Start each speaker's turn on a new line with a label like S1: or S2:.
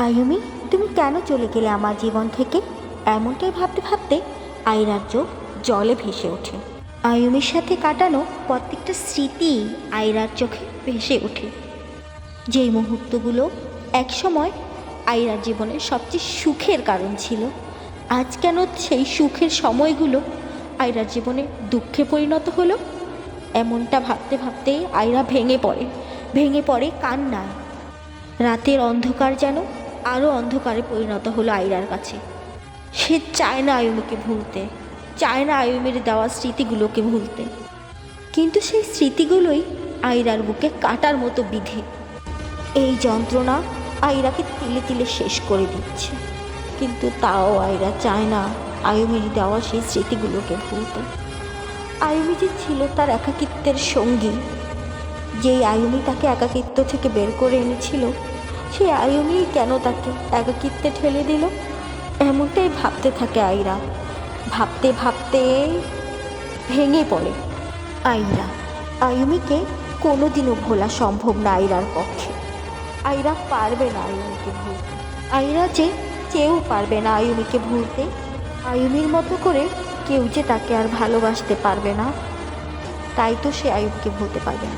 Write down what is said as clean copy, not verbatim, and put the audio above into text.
S1: আয়ুমি, তুমি কেন চলে গেলে আমার জীবন থেকে? এমনটাই ভাবতে ভাবতে আয়রার চোখ জলে ভেসে ওঠে। আয়ুমির সাথে কাটানো প্রত্যেকটা স্মৃতি আয়রার চোখে ভেসে ওঠে। যেই মুহূর্তগুলো একসময় আয়রার জীবনের সবচেয়ে সুখের কারণ ছিল, আজ কেন সেই সুখের সময়গুলো আয়রার জীবনে দুঃখে পরিণত হলো? এমনটা ভাবতে ভাবতেই আয়রা ভেঙে পড়ে কান্নায়। রাতের অন্ধকার যেন আরও অন্ধকারে পরিণত হলো আয়রার কাছে। সে চায় না আয়ুমিকে ভুলতে, চায় না আয়ুমির দেওয়া স্মৃতিগুলোকে ভুলতে, কিন্তু সেই স্মৃতিগুলোই আয়রার বুকে কাটার মতো বিধে। এই যন্ত্রণা আয়রাকে তিলে তিলে শেষ করে দিচ্ছে, কিন্তু তাও আয়রা চায় না আয়ুমির দেওয়া সেই স্মৃতিগুলোকে ভুলতে। আয়ুমি যে ছিল তার একাকিত্বের সঙ্গী, যেই আয়ুমি তাকে একাকিত্ব থেকে বের করে এনেছিল, সেই আয়ুমি কেন তাকে একাকিত্বে ঠেলে দিল? এমনটাই ভাবতে থাকে আয়রা। ভাবতে ভাবতে ভেঙে পড়ে আয়রা। আয়ুমিকে কোনোদিনও ভোলা সম্ভব না আয়রার পক্ষে। আয়রা পারবে না আয়ুমিকে ভুলতে। আয়রা যে কেউ পারবে না আয়ুমিকে ভুলতে। আয়ুমির মতো করে কেউ যে তাকে আর ভালোবাসতে পারবে না, তাই তো সে আয়ুবকে ভুলতে পারবে না।